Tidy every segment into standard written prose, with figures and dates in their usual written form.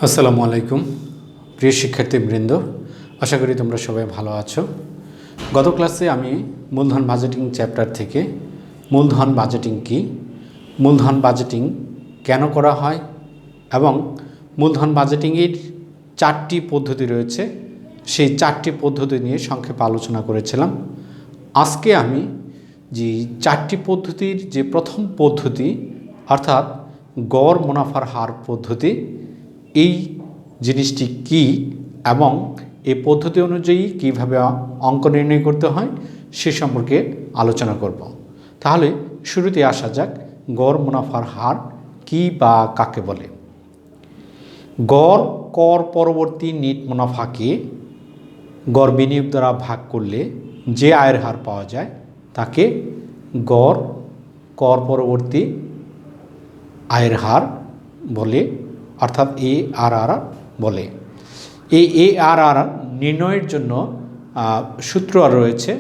আসসালামু আলাইকুম প্রিয় শিক্ষার্থীবৃন্দ, আশা করি তোমরা সবাই ভালো আছো। গত ক্লাসে আমি মূলধন বাজেটিং চ্যাপ্টার থেকে মূলধন বাজেটিং কী, মূলধন বাজেটিং কেন করা হয় এবং মূলধন বাজেটিংয়ের 4টি পদ্ধতি রয়েছে, সেই 4টি পদ্ধতি নিয়ে সংক্ষেপে আলোচনা করেছিলাম। আজকে আমি যে 4টি পদ্ধতির যে প্রথম পদ্ধতি অর্থাৎ গড় মুনাফার হার পদ্ধতি, এই জিনিসটি কি এবং এই পদ্ধতি অনুযায়ী কিভাবে অঙ্ক নির্ণয় করতে হয় সে সম্পর্কে আলোচনা করব। তাহলে শুরুতে আসা যাক, গড় মুনাফার হার কি বা কাকে বলে। গড় কর পরবর্তী নিট মুনাফাকে গড় বিনিয়োগ দ্বারা ভাগ করলে যে আয়ের হার পাওয়া যায় তাকে গড় কর পরবর্তী আয়ের হার বলে, অর্থাৎ ARR বলে। এই ARR নির্ণয়ের জন্য সূত্র রয়েছে,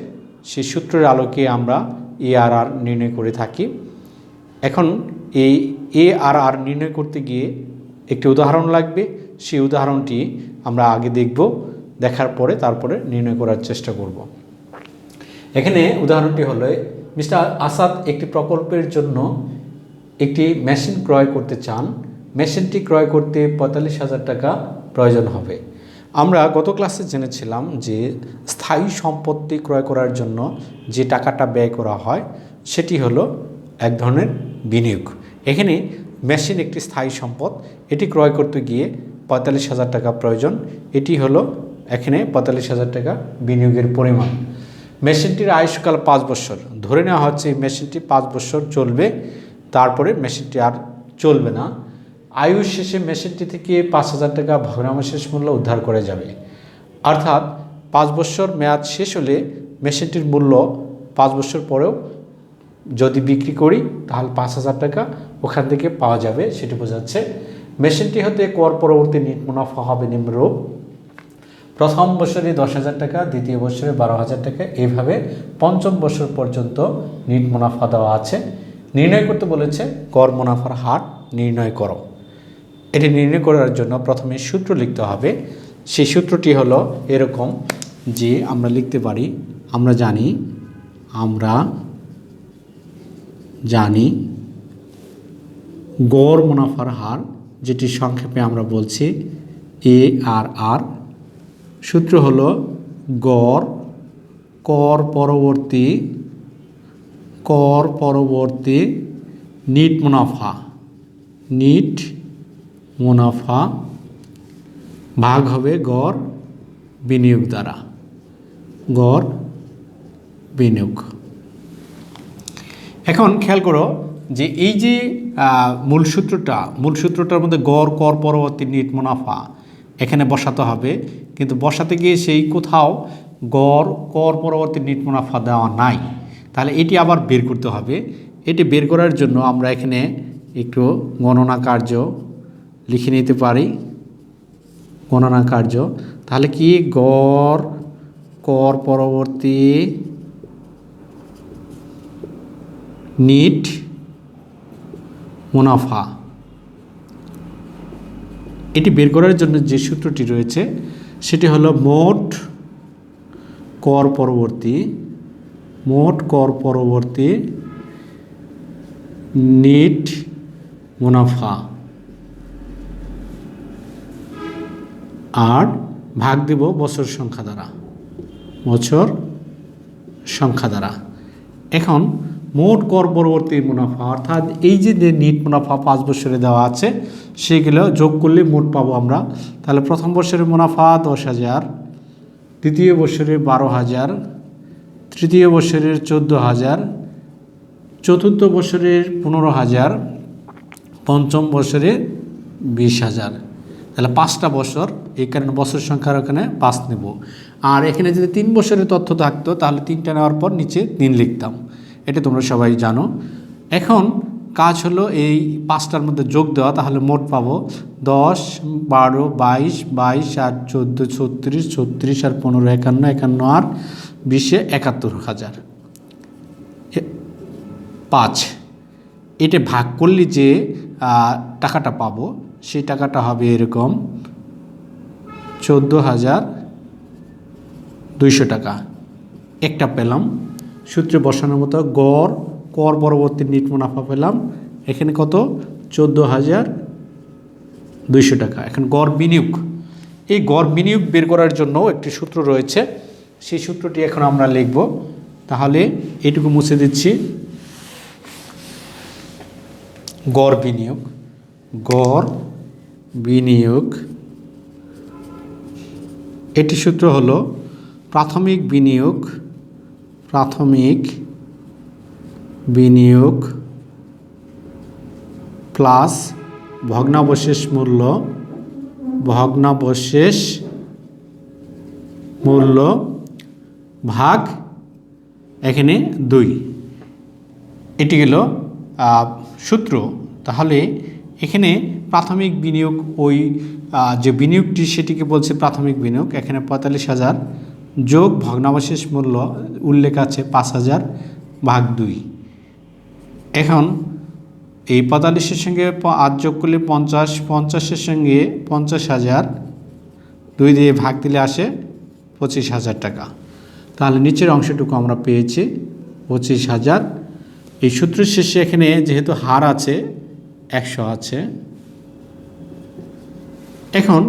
সেই সূত্রের আলোকে আমরা ARR নির্ণয় করে থাকি। এখন এই ARR নির্ণয় করতে গিয়ে একটি উদাহরণ লাগবে, সেই উদাহরণটি আমরা আগে দেখব, দেখার পরে তারপরে নির্ণয় করার চেষ্টা করব। এখানে উদাহরণটি হলো, মিস্টার আসাদ একটি প্রকল্পের জন্য একটি মেশিন ক্রয় করতে চান। মেশিনটি ক্রয় করতে 45,000 টাকা প্রয়োজন হবে। আমরা গত ক্লাসে জেনেছিলাম যে স্থায়ী সম্পত্তি ক্রয় করার জন্য যে টাকাটা ব্যয় করা হয় সেটি হলো এক ধরনের বিনিয়োগ। এখানে মেশিন একটি স্থায়ী সম্পদ, এটি ক্রয় করতে গিয়ে 45,000 টাকা প্রয়োজন। এটি হলো এখানে 45,000 টাকা বিনিয়োগের পরিমাণ। মেশিনটির আয়ুষ্কাল 5 বছর, ধরে নেওয়া হচ্ছে এই মেশিনটি 5 বছর চলবে, তারপরে মেশিনটি আর চলবে না। আয়ুষ শেষে মেশিনটি থেকে 5,000 টাকা ভগ্নাবশেষ মূল্য উদ্ধার করে যাবে। অর্থাৎ 5 বছর মেয়াদ শেষ হলে মেশিনটির মূল্য 5 বছর পরেও যদি বিক্রি করি তাহলে 5,000 টাকা ওখান থেকে পাওয়া যাবে, সেটি বোঝাচ্ছে। মেশিনটি হতে কর পরবর্তী নিট মুনাফা হবে নিম্নরূপ: প্রথম বছরে 10,000 টাকা, দ্বিতীয় বছরে 12,000 টাকা, এইভাবে পঞ্চম বছর পর্যন্ত নিট মুনাফা দেওয়া আছে। নির্ণয় করতে বলেছে গড় মুনাফার হার নির্ণয় করো। এটি নির্ণয় করার জন্য প্রথমে সূত্র লিখতে হবে। সেই সূত্রটি হলো এরকম যে আমরা লিখতে পারি, আমরা জানি গড় মুনাফার হার, যেটি সংক্ষেপে আমরা বলছি ARR। সূত্র হলো গড় কর পরবর্তী নিট মুনাফা ভাগ হবে গড় বিনিয়োগ দ্বারা, গড় বিনিয়োগ। এখন খেয়াল করো যে এই যে মূল সূত্রটার মধ্যে গড় কর পরবর্তী নিট মুনাফা এখানে বসাতে হবে, কিন্তু বসাতে গিয়ে সেই কোথাও গড় কর পরবর্তী নিট মুনাফা দেওয়া নাই। তাহলে এটি আবার বের করতে হবে। এটি বের করার জন্য আমরা এখানে একটু গণনা কার্য লিখে নিতে পারি। গণনা কার্য তাহলে কি, গড় কর পরবর্তী নিট মুনাফা, এটি বের করার জন্য যে সূত্রটি রয়েছে সেটি হলো মোট কর পরবর্তী নিট মুনাফা আর ভাগ দেব বছর সংখ্যা দ্বারা। এখন মোট কর পরবর্তী মুনাফা, অর্থাৎ এই যে নিট মুনাফা 5 বছরে দেওয়া আছে সেগুলো যোগ করলে মোট পাবো আমরা। তাহলে প্রথম বছরের মুনাফা 10,000, দ্বিতীয় বছরে 12,000, তৃতীয় বছরের 14,000, চতুর্থ বছরের 15,000, পঞ্চম বছরে 20,000। তাহলে 5টা বছর, এই কারণে বছর সংখ্যার ওখানে 5 নেব। আর এখানে যদি 3 বছরের তথ্য থাকতো তাহলে 3টা নেওয়ার পর নিচে 3 লিখতাম, এটা তোমরা সবাই জানো। এখন কাজ হলো এই 5টার মধ্যে যোগ দেওয়া, তাহলে মোট পাবো 10, 12, 22 আর 14, 36 আর 15, 51 আর 20, 71,000। 5 এটা ভাগ করলে যে টাকাটা পাবো সেই টাকাটা হবে এরকম 14,200 টাকা। একটা পেলাম সূত্রে বসানোর মতো। গড় কর পরবর্তী নিট মুনাফা পেলাম এখানে কত, 14,200 টাকা। এখন গড় বিনিয়োগ, এই গড় বিনিয়োগ বের করার জন্য একটি সূত্র রয়েছে, সেই সূত্রটি এখন আমরা লিখব। তাহলে এইটুকু মুছে দিচ্ছি। গড় বিনিয়োগ, গড় বিনিয়োগ এটি সূত্র হলো প্রাথমিক বিনিয়োগ, প্রাথমিক বিনিয়োগ প্লাস ভগ্নাবশেষ মূল্য, ভগ্নাবশেষ মূল্য ভাগ এখানে 2। এটি হলো সূত্র। তাহলে এখানে প্রাথমিক বিনিয়োগ, ওই যে বিনিয়োগটি সেটিকে বলছে প্রাথমিক বিনিয়োগ। এখানে 45,000 যোগ ভগ্নাবশেষ মূল্য উল্লেখ আছে 5,000 ভাগ 2। এখন এই 45-এর সঙ্গে 8 যোগ করলে 50, 50-এর সঙ্গে 50,000 2 দিয়ে ভাগ দিলে আসে 25,000 টাকা। তাহলে নিচের অংশটুকু আমরা পেয়েছি 25,000। এই সূত্রের শেষে এখানে যেহেতু হার আছে 100 আছে। এখন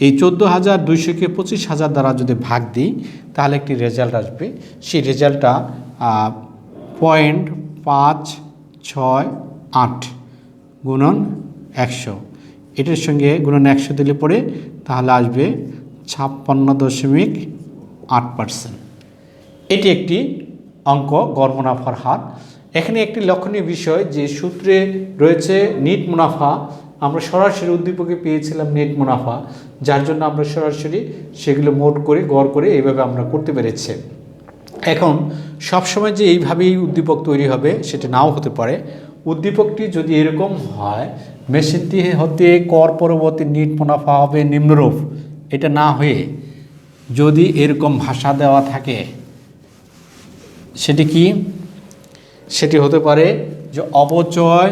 এই 14,200-কে 25,000 দ্বারা যদি ভাগ দিই তাহলে একটি রেজাল্ট আসবে। সেই রেজাল্টটা 0.568 গুণন 100, এটার সঙ্গে গুণন 100 দিলে পরে তাহলে আসবে 56.8%। এটি একটি অঙ্ক, গড় মুনাফার হার। এখানে একটি লক্ষণীয় বিষয় যে সূত্রে রয়েছে নিট মুনাফা, আমরা সরাসরি উদ্দীপকে পেয়েছিলাম নেট মুনাফা, যার জন্য আমরা সরাসরি সেগুলো মোট করে গড় করে এইভাবে আমরা করতে পেরেছি। এখন সবসময় যে এইভাবেই উদ্দীপক তৈরি হবে সেটা নাও হতে পারে। উদ্দীপকটি যদি এরকম হয়, মেশিনটি হতে কর পরবর্তী নিট মুনাফা হবে নিম্নরূপ, এটা না হয়ে যদি এরকম ভাষা দেওয়া থাকে সেটি কি, সেটি হতে পারে যে অপচয়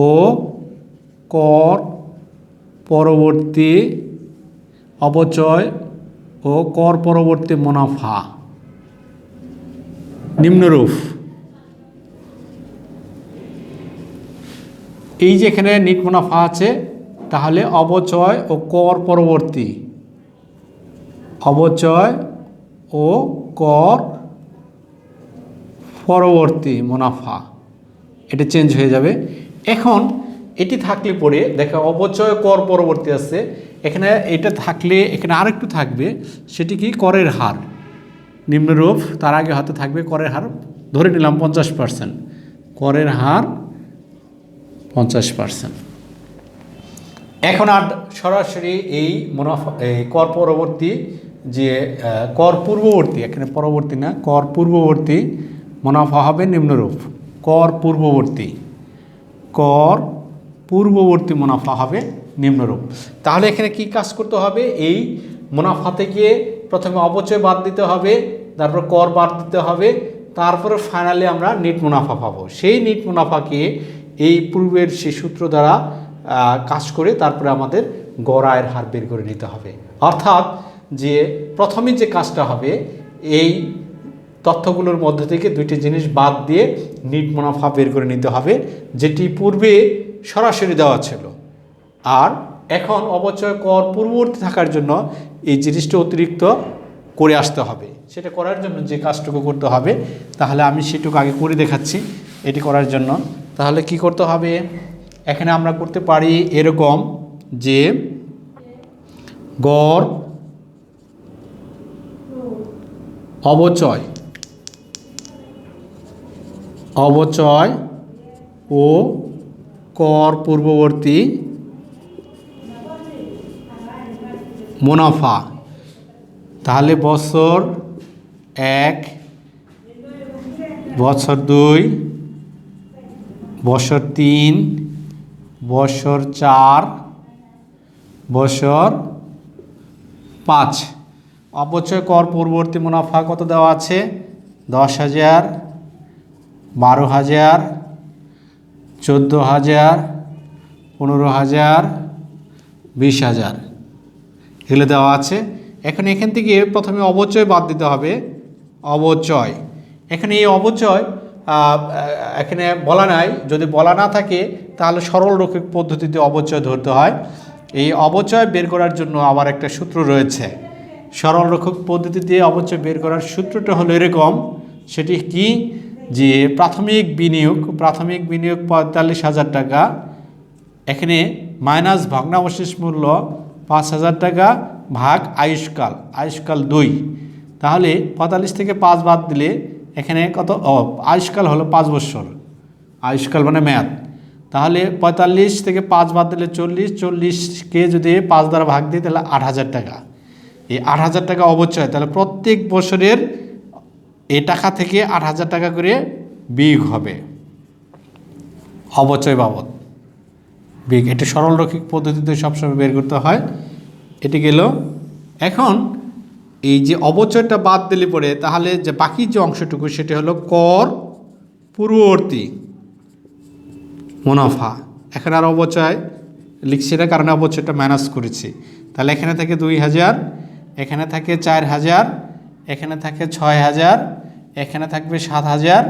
ও কর পরবর্তী, অপচয় ও কর পরবর্তী মুনাফা নিম্নরূপ। এই যে এখানে নিট মুনাফা আছে, তাহলে অপচয় ও কর পরবর্তী, অপচয় ও কর পরবর্তী মুনাফা, এটা চেঞ্জ হয়ে যাবে। এখন এটি থাকলে পরে দেখো অপচয় কর পরবর্তী আছে, এখানে এটা থাকলে এখানে আরেকটু থাকবে, সেটি কি করের হার নিম্নরূপ। তার আগে হয়তো থাকবে করের হার, ধরে নিলাম 50%, করের হার 50%। এখন আর সরাসরি এই মুনাফা, এই কর পরবর্তী যে কর পূর্ববর্তী, এখানে পরবর্তী না, কর পূর্ববর্তী মুনাফা হবে নিম্নরূপ। কর পূর্ববর্তী, কর পূর্ববর্তী মুনাফা হবে নিম্নরূপ। তাহলে এখানে কি কাজ করতে হবে, এই মুনাফা থেকে প্রথমে অপচয় বাদ দিতে হবে, তারপর কর বাদ দিতে হবে, তারপরে ফাইনালি আমরা নিট মুনাফা পাবো। সেই নিট মুনাফাকে এই পূর্বের সেই সূত্র দ্বারা কাজ করে তারপরে আমাদের গড় আয়ের হার বের করে নিতে হবে। অর্থাৎ যে প্রথমে যে কাজটা হবে, এই তথ্যগুলোর মধ্যে থেকে দুইটি জিনিস বাদ দিয়ে নিট মুনাফা বের করে নিতে হবে, যেটি পূর্বে সরাসরি দেওয়া ছিল। আর এখন অপচয় কর পূর্ববর্তী থাকার জন্য এই জিনিসটা অতিরিক্ত করে আসতে হবে। সেটা করার জন্য যে কাজটুকু করতে হবে, তাহলে আমি সেটুকু আগে করে দেখাচ্ছি। এটি করার জন্য তাহলে কি করতে হবে, এখানে আমরা করতে পারি এরকম যে গড় অপচয়, অপচয় ও কর পূর্ববর্তী মুনাফা। তাহলে বছর 1, বছর 2, বছর 3, বছর 4, বছর 5। অপচয় কর পূর্ববর্তী মুনাফা কত দেওয়া আছে, 10,000, 12,000, 14,000, 15,000, 20,000 এগুলো দেওয়া আছে। এখন এখান থেকে প্রথমে অবচয় বাদ দিতে হবে, অবচয়। এখানে এই অবচয় এখানে বলা নাই, যদি বলা না থাকে তাহলে সরল রৈখিক পদ্ধতিতে অবচয় ধরতে হয়। এই অবচয় বের করার জন্য আবার একটা সূত্র রয়েছে। সরল রৈখিক পদ্ধতিতে অবচয় বের করার সূত্রটা হলো এরকম, সেটি কি, যে প্রাথমিক বিনিয়োগ 45,000 টাকা, এখানে মাইনাস ভগ্নাবশেষ মূল্য 5,000 টাকা ভাগ আয়ুষ্কাল 2। তাহলে 45 থেকে 5 বাদ দিলে এখানে কত, আয়ুষ্কাল হলো 5 বছর, আয়ুষ্কাল মানে মেয়াদ। তাহলে 45 থেকে 5 বাদ দিলে 40কে যদি 5 দ্বারা ভাগ দিই তাহলে 8,000 টাকা। এই 8,000 টাকা অবচয়, তাহলে প্রত্যেক বছরের এই টাকা থেকে 8,000 টাকা করে বিয়োগ হবে অবচয় বাবদ বিয়োগ। এটি সরল রৈখিক পদ্ধতিতে সবসময় বের করতে হয়। এটি গেল। এখন এই যে অবচয়টা বাদ দিলে পরে তাহলে যে বাকি যে অংশটুকু সেটি হলো কর পূর্ববর্তী মুনাফা। এখানে আর অবচয় লিখছি না, কারণ অবচয়টা মাইনাস করেছি। তাহলে এখানে থাকে 2,000, এখানে থাকে 4,000, এখানে থাকে 6,000, এখানে থাকবে 7,000,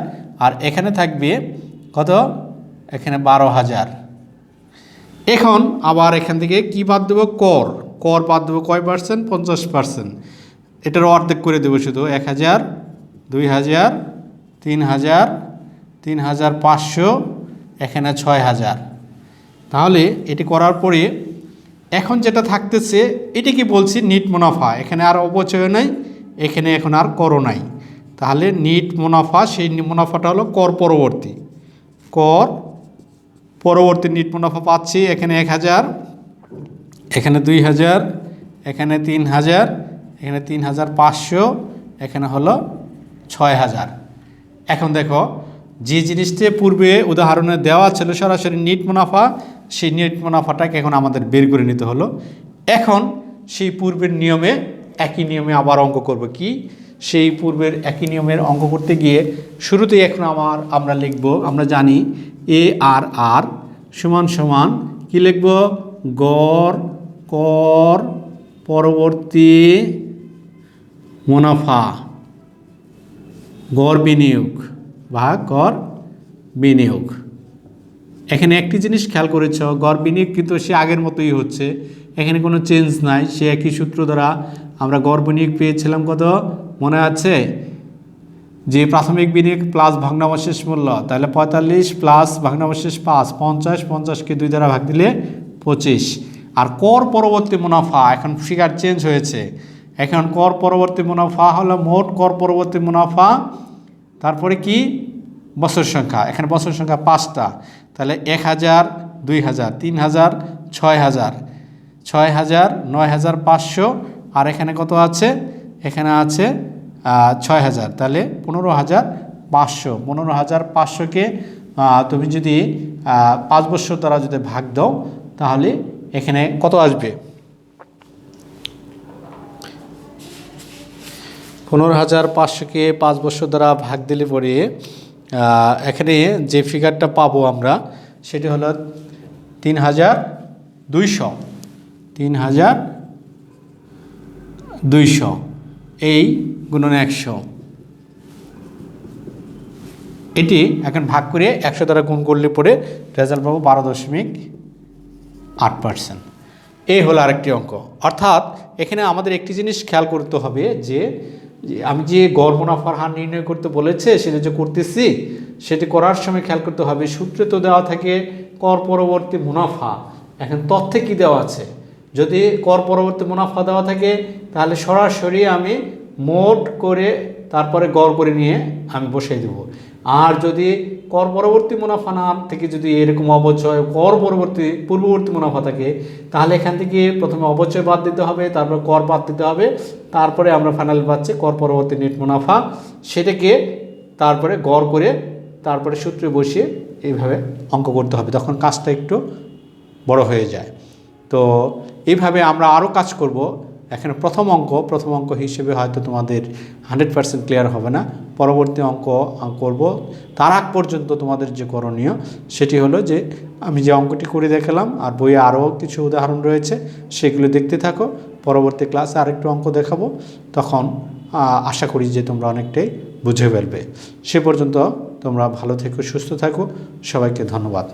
আর এখানে থাকবে কত, এখানে 12,000। এখন আবার এখান থেকে কি বাদ দেবো, কর বাদ দেবো কয় পার্সেন্ট, 50%। এটার অর্ধেক করে দেবো শুধু 1,000, 2,000, 3,000, 3,500, এখানে 6,000। তাহলে এটি করার পরে এখন যেটা থাকতেছে এটি কি বলছি, নিট মুনাফা। এখানে আর অবচয় নাই, এখানে এখন আর করও নাই। তাহলে নিট মুনাফা, সেই মুনাফাটা হলো কর পরবর্তী নিট মুনাফা পাচ্ছি। এখানে 1,000, এখানে 2,000, এখানে 3,000, এখানে 3,500, এখানে হলো 6,000। এখন দেখো, যে জিনিসটা পূর্বে উদাহরণে দেওয়া ছিল সরাসরি নিট মুনাফা, সেই নিট মুনাফাটাকে এখন আমাদের বের করে নিতে হলো। এখন সেই পূর্বের নিয়মে, একই নিয়মে আবার অঙ্ক করব। কি, সেই পূর্বের একই নিয়মের অঙ্ক করতে গিয়ে শুরুতেই এখন আমরা লিখব, আমরা জানি ARR সমান সমান কি লিখব, গড় কর পরবর্তী মুনাফা গড় বিনিয়োগ ভাগ গড় বিনিয়োগ। এখানে একটি জিনিস খেয়াল করেছ, গড় বিনিয়োগ কিন্তু সে আগের মতোই হচ্ছে, এখানে কোনো চেঞ্জ নাই। সে একই সূত্র দ্বারা আমরা গড় বিনিয়োগ পেয়েছিলাম কত মনে আছে, যে প্রাথমিক বিনিয়োগ প্লাস ভগ্নাবশেষ মূল্য, তাহলে 45 প্লাস ভগ্নাবশেষ 5, 50, 50কে 2 দ্বারা ভাগ দিলে 25। আর কর পরবর্তী মুনাফা, এখন ফিগার চেঞ্জ হয়েছে। এখন কর পরবর্তী মুনাফা হলো মোট কর পরবর্তী মুনাফা, তারপরে কি বছর সংখ্যা, এখানে বছর সংখ্যা 5টা। তাহলে 1,000, 2,000, 3,000, 6,000, 6,000, 9,500, আর এখানে কত আছে, এখানে আছে 6,000। তাহলে 15,500। 15,500কে তুমি যদি 5 বছর দ্বারা যদি ভাগ দাও তাহলে এখানে কত আসবে, 15,500কে 5 বছর দ্বারা ভাগ দিলে পরে এখানে যে ফিগারটা পাবো আমরা সেটি হলো 3,200। 3,200 এই গুণন 100, এটি এখন ভাগ করে 100 দ্বারা গুণ করলে পরে রেজাল্ট পাবো 12.8%। এই হলো আরেকটি অঙ্ক। অর্থাৎ এখানে আমাদের একটি জিনিস খেয়াল করতে হবে যে আমি যে গড় মুনাফার হার নির্ণয় করতে বলেছে সেটা যে করতেছি, সেটি করার সময় খেয়াল করতে হবে সূত্রে তো দেওয়া থাকে কর পরবর্তী মুনাফা। এখন তথ্যে কি দেওয়া আছে, যদি কর পরবর্তী মুনাফা দেওয়া থাকে তাহলে সরাসরি আমি মোট করে তারপরে গড় করে নিয়ে আমি বসিয়ে দেব। আর যদি কর পরবর্তী মুনাফা না থেকে যদি এরকম অবচয় পূর্ববর্তী মুনাফা থাকে তাহলে এখান থেকে প্রথমে অবচয় বাদ দিতে হবে, তারপর কর বাদ দিতে হবে, তারপরে আমরা ফাইনাল পাচ্ছি কর পরবর্তী নেট মুনাফা। সেটাকে তারপরে গড় করে তারপরে সূত্রে বসিয়ে এইভাবে অঙ্ক করতে হবে, তখন কাজটা একটু বড় হয়ে যায়। তো এইভাবে আমরা আরও কাজ করব। এখানে প্রথম অঙ্ক হিসেবে হয়তো তোমাদের 100% ক্লিয়ার হবে না, পরবর্তী অঙ্ক করব। তার আগ পর্যন্ত তোমাদের যে করণীয় সেটি হলো যে আমি যে অঙ্কটি করে দেখালাম আর বইয়ে আরও কিছু উদাহরণ রয়েছে, সেগুলো দেখতে থাকো। পরবর্তী ক্লাসে আরেকটু অঙ্ক দেখাবো, তখন আশা করি যে তোমরা অনেকটাই বুঝে ফেলবে। সে পর্যন্ত তোমরা ভালো থেকো, সুস্থ থাকো। সবাইকে ধন্যবাদ।